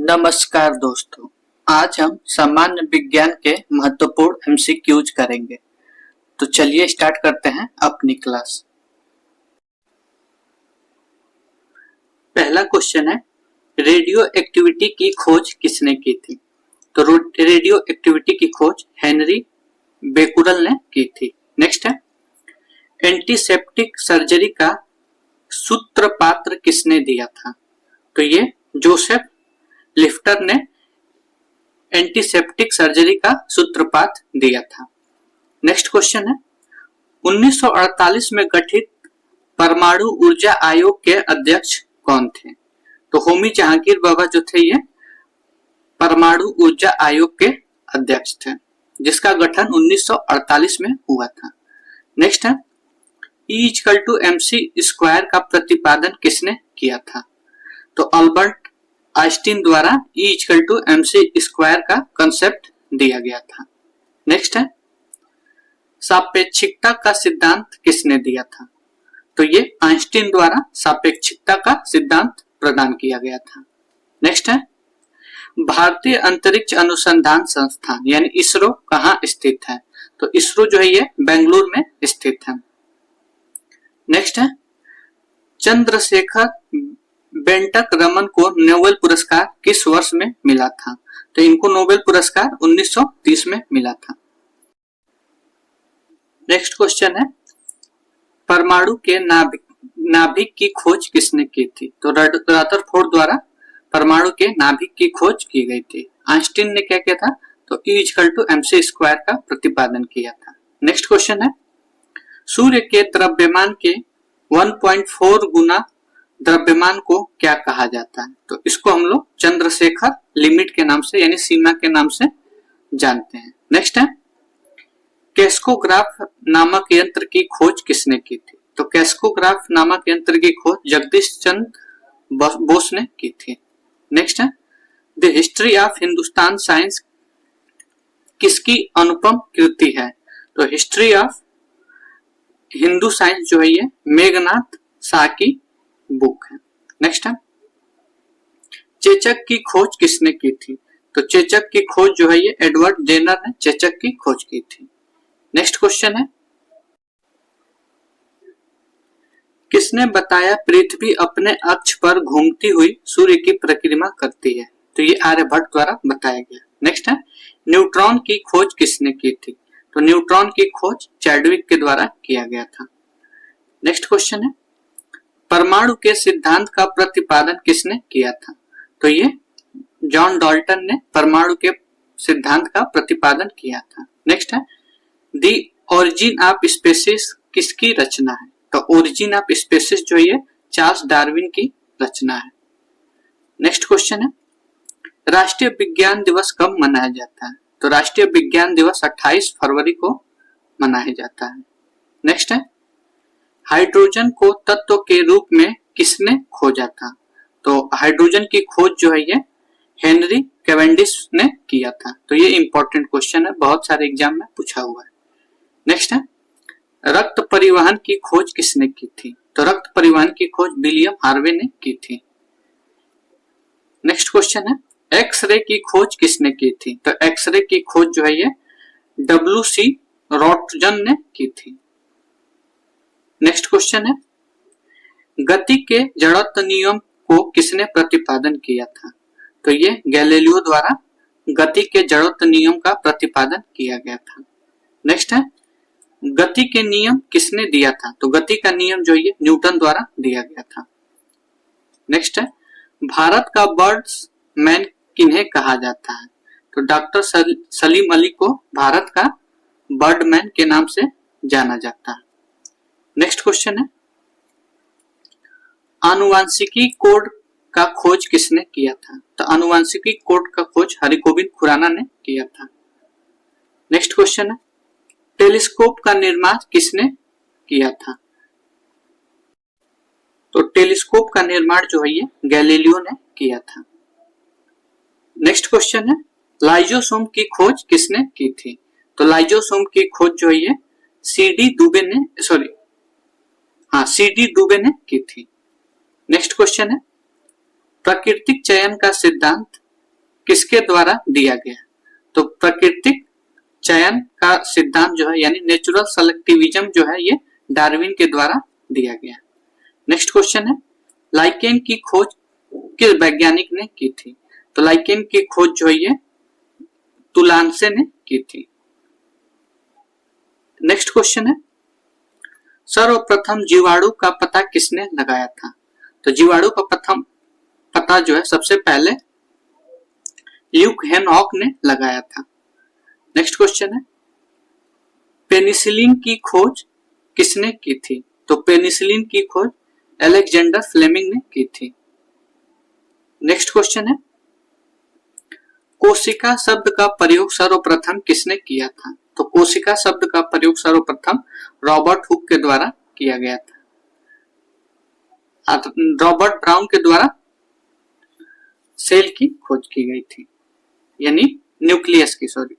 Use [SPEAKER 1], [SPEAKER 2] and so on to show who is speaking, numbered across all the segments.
[SPEAKER 1] नमस्कार दोस्तों, आज हम सामान्य विज्ञान के महत्वपूर्ण एमसीक्यूज करेंगे। तो चलिए स्टार्ट करते हैं अपनी क्लास। पहला क्वेश्चन है, रेडियो एक्टिविटी की खोज किसने की थी? तो रेडियो एक्टिविटी की खोज हेनरी बेकुरल ने की थी। नेक्स्ट है, एंटीसेप्टिक सर्जरी का सूत्रपात किसने दिया था? तो ये जोसेफ लिफ्टर ने एंटीसेप्टिक सर्जरी का सूत्रपात दिया था। नेक्स्ट क्वेश्चन है, 1948 में गठित परमाणु ऊर्जा आयोग के अध्यक्ष कौन थे? तो होमी जहांगीर बाबा जो थे ये परमाणु ऊर्जा आयोग के अध्यक्ष थे, जिसका गठन 1948 में हुआ था। नेक्स्ट है, E=mc² का प्रतिपादन किसने किया था? तो अल्बर्ट आइंस्टीन द्वारा E=mc² का कंसेप्ट दिया गया था। नेक्स्ट है, सापेक्षिकता का सिद्धांत किसने दिया था? तो ये आइंस्टीन द्वारा सापेक्षिकता का सिद्धांत प्रदान किया गया था। नेक्स्ट है, भारतीय अंतरिक्ष अनुसंधान संस्थान यानी इसरो कहाँ स्थित है? तो इसरो जो है ये बेंगलुरु में स्थित है। नेक्स्ट है, चंद्रशेखर बेंटक रमन को नोबेल पुरस्कार किस वर्ष में मिला था? तो इनको नोबेल पुरस्कार 1930 में मिला था। नेक्स्ट क्वेश्चन है, परमाणु के नाभिक की खोज किसने की थी? तो रदरफोर्ड द्वारा परमाणु के नाभिक की खोज की गई थी। आइंस्टीन ने क्या किया था? तो E=mc² का प्रतिपादन किया था। नेक्स्ट क्वेश्चन है, सूर्य के द्रव्यमान के 1.4 गुना द्रव्यमान को क्या कहा जाता है? तो इसको हम लोग चंद्रशेखर लिमिट के नाम से यानी सीमा के नाम से जानते हैं। नेक्स्ट है, कैस्कोग्राफ नामक यंत्र की खोज किसने की थी? तो कैस्कोग्राफ नामक यंत्र की खोज जगदीश चंद्र बोस ने की थी। नेक्स्ट है, the history of Hindustan science किसकी अनुपम कृति है? तो हिस्ट्री ऑफ हिंदू साइंस जो है ये मेघनाथ शाह की बुक है। नेक्स्ट है, चेचक की खोज किसने की थी? तो चेचक की खोज जो है ये एडवर्ड जेनर ने चेचक की खोज की थी। नेक्स्ट क्वेश्चन है, किसने बताया पृथ्वी अपने अक्ष पर घूमती हुई सूर्य की परिक्रमा करती है? तो ये आर्यभट्ट द्वारा बताया गया। नेक्स्ट है, न्यूट्रॉन की खोज किसने की थी? तो न्यूट्रॉन की खोज चैडविक के द्वारा किया गया था। नेक्स्ट क्वेश्चन है, परमाणु के सिद्धांत का प्रतिपादन किसने किया था? तो ये जॉन डाल्टन ने परमाणु के सिद्धांत का प्रतिपादन किया था। नेक्स्ट है, द ओरिजिन ऑफ स्पीसीज किसकी रचना है? तो ओरिजिन ऑफ स्पीसीज जो है चार्ल्स डार्विन की रचना है। नेक्स्ट क्वेश्चन है, राष्ट्रीय विज्ञान दिवस कब मनाया जाता है? तो राष्ट्रीय विज्ञान दिवस 28 फरवरी को मनाया जाता है। नेक्स्ट है, हाइड्रोजन को तत्व के रूप में किसने खोजा था? तो हाइड्रोजन की खोज जो है ये हेनरी कैवेंडिश ने किया था। तो ये इंपॉर्टेंट क्वेश्चन है, बहुत सारे एग्जाम में पूछा हुआ है। नेक्स्ट है, रक्त परिवहन की खोज किसने की थी? तो रक्त परिवहन की खोज विलियम हार्वे ने की थी। नेक्स्ट क्वेश्चन है, एक्सरे की खोज किसने की थी? तो एक्सरे की खोज जो है ये WC रॉटजन ने की थी। नेक्स्ट क्वेश्चन है, गति के जड़त्व नियम को किसने प्रतिपादन किया था? तो ये गैलीलियो द्वारा गति के जड़त्व नियम का प्रतिपादन किया गया था। नेक्स्ट है, गति के नियम किसने दिया था? तो गति का नियम जो ये न्यूटन द्वारा दिया गया था। नेक्स्ट है, भारत का बर्ड्स मैन किन्हें कहा जाता है? तो डॉक्टर सलीम अली को भारत का बर्ड मैन के नाम से जाना जाता है। नेक्स्ट क्वेश्चन है, आनुवांशिकी कोड का खोज किसने किया था? तो आनुवांशिकी कोड का खोज हरिगोविंद खुराना ने किया था। नेक्स्ट क्वेश्चन है, टेलीस्कोप का निर्माण किसने किया था? तो टेलीस्कोप का निर्माण जो है ये गैलीलियो ने किया था। नेक्स्ट क्वेश्चन है, लाइजोसोम की खोज किसने की थी? तो लाइजोसोम की खोज जो है ये CD दुबे ने की थी। नेक्स्ट क्वेश्चन है, प्राकृतिक चयन का सिद्धांत किसके द्वारा दिया गया? तो प्राकृतिक चयन का सिद्धांत जो है यानी नेचुरल सेलेक्टिविज्म जो है ये डार्विन के द्वारा दिया गया। नेक्स्ट क्वेश्चन है लाइकेन की खोज किस वैज्ञानिक ने की थी? तो लाइकेन की खोज जो है ये तुलानसे ने की थी। नेक्स्ट क्वेश्चन है सर्वप्रथम जीवाणु का पता किसने लगाया था? तो जीवाणु का प्रथम पता जो है सबसे पहले ल्यूक हेनहॉक ने लगाया था। नेक्स्ट क्वेश्चन है पेनिसिलिन की खोज किसने की थी? तो पेनिसिलिन की खोज अलेक्जेंडर फ्लेमिंग ने की थी। नेक्स्ट क्वेश्चन है कोशिका शब्द का प्रयोग सर्वप्रथम किसने किया था? तो कोशिका शब्द का प्रयोग सर्वप्रथम रॉबर्ट हुक के द्वारा किया गया था। रॉबर्ट ब्राउन के द्वारा सेल की खोज की गई थी यानी न्यूक्लियस की, सॉरी।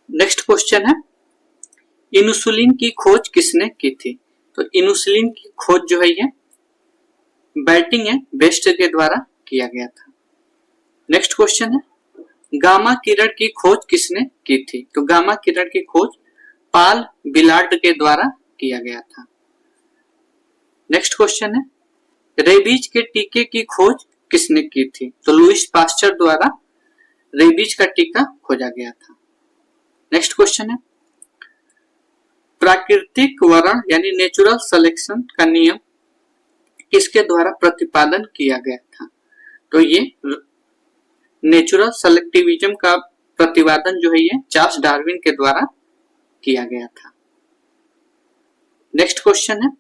[SPEAKER 1] नेक्स्ट क्वेश्चन है इंसुलिन की खोज किसने की थी? तो इंसुलिन की खोज जो है ये बैटिंग है बेस्ट के द्वारा किया गया था। नेक्स्ट क्वेश्चन है गामा किरण की खोज किसने की थी? तो गामा किरण की खोज पाल बिलार्ड के द्वारा किया गया था। नेक्स्ट क्वेश्चन है रेबीज के टीके की खोज किसने की थी? तो लुइस पास्चर द्वारा रेबीज का टीका खोजा गया था। नेक्स्ट क्वेश्चन है प्राकृतिक वर्ण यानी नेचुरल सिलेक्शन का नियम किसके द्वारा प्रतिपादन किया गया था? तो ये नेचुरल सेलेक्टिविज्म का प्रतिपादन जो है ये चार्ल्स डार्विन के द्वारा किया गया था। नेक्स्ट क्वेश्चन है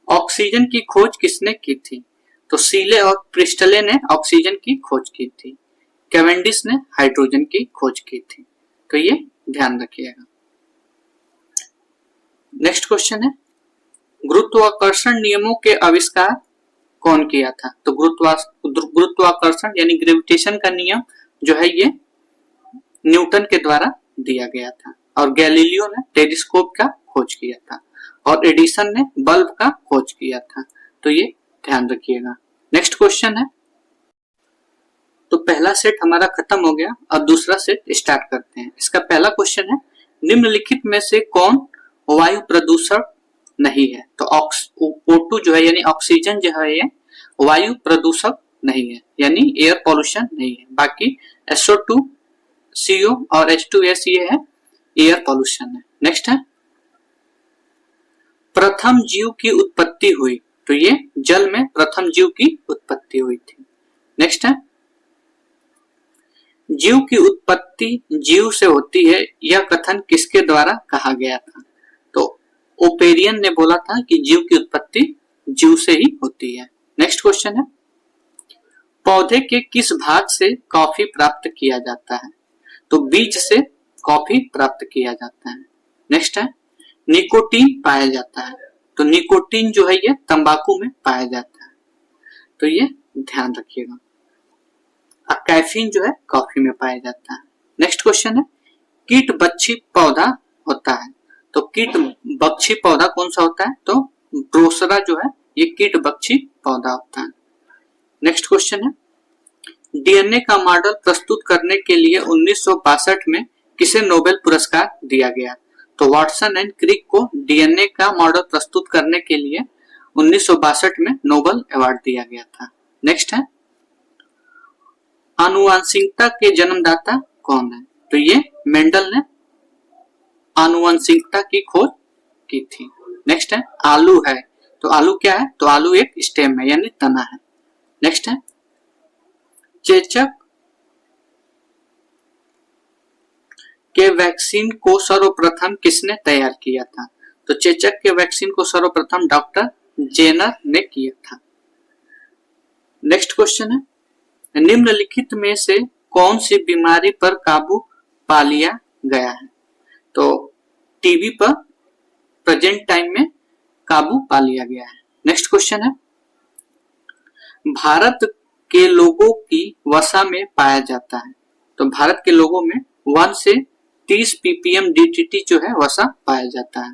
[SPEAKER 1] ऑक्सीजन की खोज किसने की थी? तो सीले और प्रिस्टले ने ऑक्सीजन की खोज की थी, कैवेंडिश ने हाइड्रोजन की खोज की थी। तो ये ध्यान रखिएगा। नेक्स्ट क्वेश्चन है गुरुत्वाकर्षण नियमों के आविष्कार कौन किया था? तो गुरुत्वाकर्षण यानी ग्रेविटेशन का नियम जो है ये न्यूटन के द्वारा दिया गया था और गैलीलियो ने टेलीस्कोप का खोज किया था और एडिसन ने बल्ब का खोज किया था। तो ये ध्यान रखिएगा। नेक्स्ट क्वेश्चन है तो पहला सेट हमारा खत्म हो गया, अब दूसरा सेट स्टार्ट करते हैं। इसका पहला क्वेश्चन है निम्नलिखित में से कौन वायु प्रदूषण नहीं है? तो O2 जो है यानी ऑक्सीजन जो है ये वायु प्रदूषक नहीं है यानी एयर पॉल्यूशन नहीं है। बाकी SO2, CO और H2S ये है एयर पॉल्यूशन है। नेक्स्ट है प्रथम जीव की उत्पत्ति हुई, तो ये जल में प्रथम जीव की उत्पत्ति हुई थी। नेक्स्ट है जीव की उत्पत्ति जीव से होती है, यह कथन किसके द्वारा कहा गया था? तो ओपेरियन ने बोला था कि जीव की उत्पत्ति जीव से ही होती है। नेक्स्ट क्वेश्चन है पौधे के किस भाग से कॉफी प्राप्त किया जाता है? तो बीज से कॉफी प्राप्त किया जाता है। नेक्स्ट है निकोटीन पाया जाता है, तो निकोटीन जो है ये तंबाकू में पाया जाता है। तो ये ध्यान रखिएगा। कैफीन जो है कॉफी में पाया जाता है। नेक्स्ट क्वेश्चन है कीट बक्षी पौधा होता है, तो कीट बक्षी पौधा कौन सा होता है? तो ड्रोसरा जो है ये कीट बक्षी पौधा होता है। नेक्स्ट क्वेश्चन है डीएनए का मॉडल प्रस्तुत करने के लिए 1962 में किसे नोबेल पुरस्कार दिया गया? तो वाटसन एंड क्रिक को डीएनए का मॉडल प्रस्तुत करने के लिए 1962 में नोबेल अवार्ड दिया गया था। नेक्स्ट है आनुवंशिकता के जन्मदाता कौन है? तो ये मेंडल ने आनुवंशिकता की खोज की थी। नेक्स्ट है आलू है, तो आलू क्या है? तो आलू एक स्टेम है यानी तना है। नेक्स्ट है चेचक के वैक्सीन को सर्वप्रथम किसने तैयार किया था? तो चेचक के वैक्सीन को सर्वप्रथम डॉक्टर जेनर ने किया था। नेक्स्ट क्वेश्चन है निम्नलिखित में से कौन सी बीमारी पर काबू पा लिया गया है? तो टीबी पर प्रेजेंट टाइम में काबू पा लिया गया है। नेक्स्ट क्वेश्चन है भारत के लोगों की वसा में पाया जाता है, तो भारत के लोगों में 1 से 30 ppm DDT जो है वसा पाया जाता है।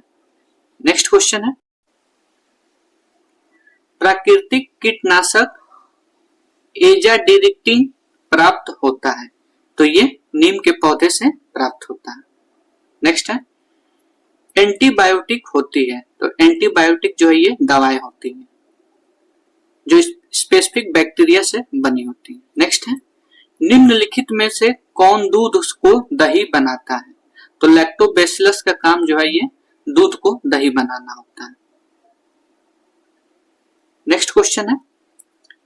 [SPEAKER 1] नेक्स्ट क्वेश्चन है प्राकृतिक कीटनाशक एजाडिरेक्टिन प्राप्त होता है? तो ये नीम के पौधे से प्राप्त होता है। नेक्स्ट है एंटीबायोटिक होती है। तो एंटीबायोटिक जो है ये दवाएं होती है जो स्पेसिफिक बैक्टीरिया से बनी होती है। नेक्स्ट है निम्नलिखित में से कौन दूध को दही बनाता है? तो लैक्टोबैसिलस का काम जो है ये दूध को दही बनाना होता है। नेक्स्ट क्वेश्चन है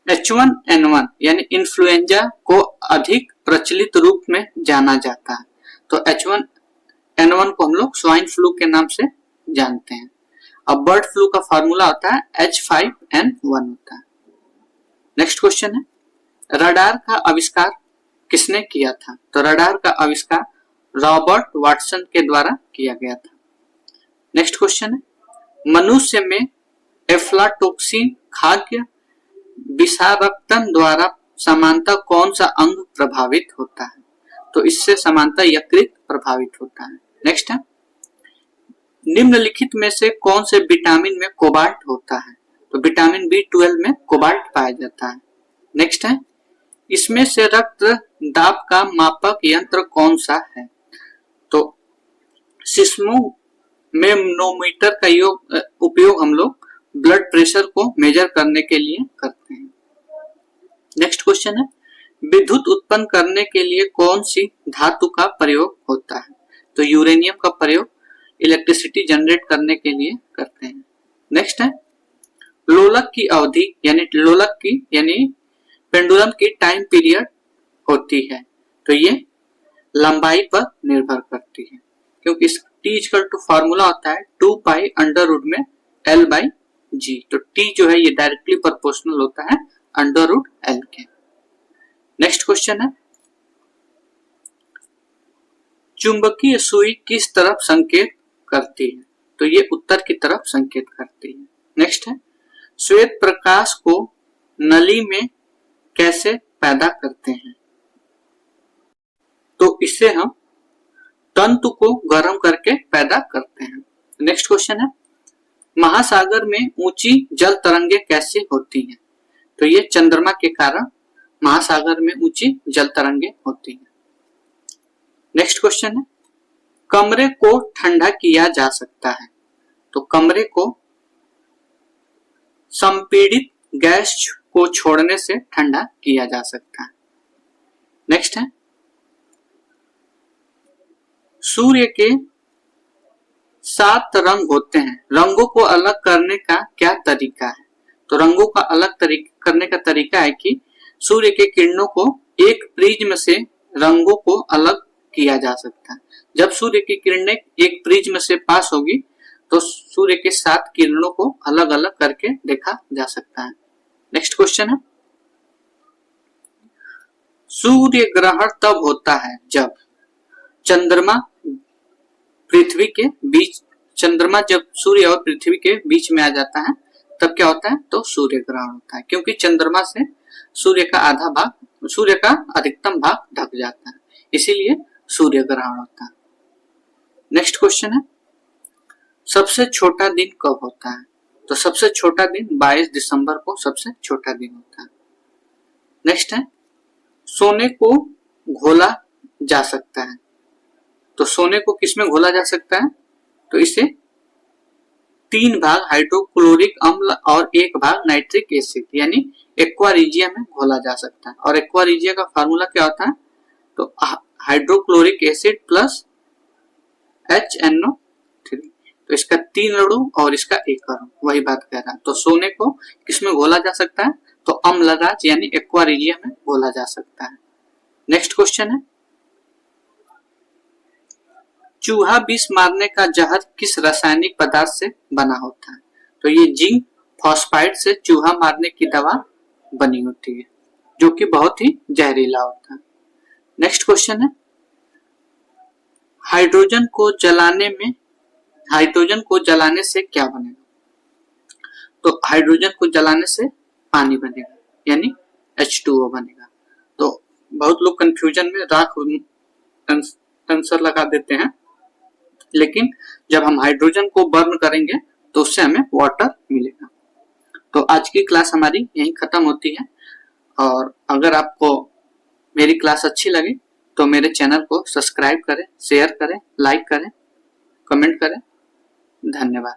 [SPEAKER 1] H1N1 यानी इन्फ्लुएंजा को अधिक प्रचलित रूप में जाना जाता है। तो H1N1 को हम लोग स्वाइन फ्लू के नाम से जानते हैं। अब बर्ड फ्लू का फार्मूला होता है H5N1 होता है। नेक्स्ट क्वेश्चन है रडार का आविष्कार किसने किया था? तो रडार का आविष्कार रॉबर्ट वाटसन के द्वारा किया गया था। नेक्स्ट क्वेश्चन है मनुष्य में एफ्लाटॉक्सिन खाद्य विषारक्तन द्वारा समानता कौन सा अंग प्रभावित होता है? तो इससे समानता यकृत प्रभावित होता है। नेक्स्ट है निम्नलिखित में से कौन से विटामिन में कोबाल्ट होता है? तो विटामिन B12 में कोबाल्ट पाया जाता है। नेक्स्ट है इसमें से रक्त दाब का मापक यंत्र कौन सा है? तो सिस्मोमेनोमीटर का उपयोग हम लोग ब्लड प्रेशर को मेजर करने के लिए करते हैं। नेक्स्ट क्वेश्चन है विद्युत उत्पन्न करने के लिए कौन सी धातु का प्रयोग होता है? तो यूरेनियम का प्रयोग इलेक्ट्रिसिटी जनरेट करने के लिए करते हैं। नेक्स्ट है लोलक की अवधि यानी पेंडुलम की टाइम पीरियड होती है। तो ये लंबाई पर निर्भर करती है क्योंकि इस T इक्वल टू फॉर्मूला होता है 2 पाई अंडर रूट में L बाई G। तो T जो है ये डायरेक्टली प्रोपोर्शनल होता है अंडर रूट L के। नेक्स्ट क्वेश्चन है चुंबकीय सुई किस तरफ संकेत करती है? तो ये उत्तर की तरफ संकेत करती है। नेक्स्ट है श्वेत प्रकाश को नली में कैसे पैदा करते हैं? तो इससे हम तंतु को गर्म करके पैदा करते हैं। नेक्स्ट क्वेश्चन है महासागर में ऊंची जल तरंगे कैसे होती हैं? तो ये चंद्रमा के कारण महासागर में ऊंची जल तरंगे होती हैं। नेक्स्ट क्वेश्चन है कमरे को ठंडा किया जा सकता है? तो कमरे को संपीड़ित गैस को छोड़ने से ठंडा किया जा सकता है। नेक्स्ट है सूर्य के 7 रंग होते हैं, रंगों को अलग करने का क्या तरीका है? तो रंगों का अलग करने का तरीका है कि सूर्य के किरणों को एक प्रिज्म से रंगों को अलग किया जा सकता है। जब सूर्य की किरणें एक प्रिज्म से पास होगी तो सूर्य के 7 किरणों को अलग अलग करके देखा जा सकता है। नेक्स्ट क्वेश्चन है सूर्य ग्रहण तब होता है जब चंद्रमा जब सूर्य और पृथ्वी के बीच में आ जाता है तब क्या होता है? तो सूर्य ग्रहण होता है क्योंकि चंद्रमा से सूर्य का अधिकतम भाग ढक जाता है, इसीलिए सूर्य ग्रहण होता है। नेक्स्ट क्वेश्चन है सबसे छोटा दिन कब होता है? तो सबसे छोटा दिन 22 दिसंबर को सबसे छोटा दिन होता है। नेक्स्ट है सोने को घोला जा सकता है? तो सोने को किसमें घोला जा सकता है? तो इसे 3 भाग हाइड्रोक्लोरिक अम्ल और 1 भाग नाइट्रिक एसिड यानी एक्वारिजिया में घोला जा सकता है। और एक्वारिजिया का फार्मूला क्या होता है? तो हाइड्रोक्लोरिक एसिड प्लस HNO3। तो इसका 3 अणु और इसका 1 अणु, वही बात कह रहा है। तो सोने को किसमें घोला जा सकता है? तो अम्लराज यानी एक्वारिजिया में घोला जा सकता है। नेक्स्ट क्वेश्चन है चूहा विष मारने का जहर किस रासायनिक पदार्थ से बना होता है? तो ये जिंक फॉस्फाइड से चूहा मारने की दवा बनी होती है जो कि बहुत ही जहरीला होता है। नेक्स्ट क्वेश्चन है हाइड्रोजन को जलाने से क्या बनेगा? तो हाइड्रोजन को जलाने से पानी बनेगा यानी H2O बनेगा। तो बहुत लोग कंफ्यूजन में राख आंसर लगा देते हैं, लेकिन जब हम हाइड्रोजन को बर्न करेंगे तो उससे हमें वाटर मिलेगा। तो आज की क्लास हमारी यहीं खत्म होती है, और अगर आपको मेरी क्लास अच्छी लगी तो मेरे चैनल को सब्सक्राइब करें, शेयर करें, लाइक करें, कमेंट करें। धन्यवाद।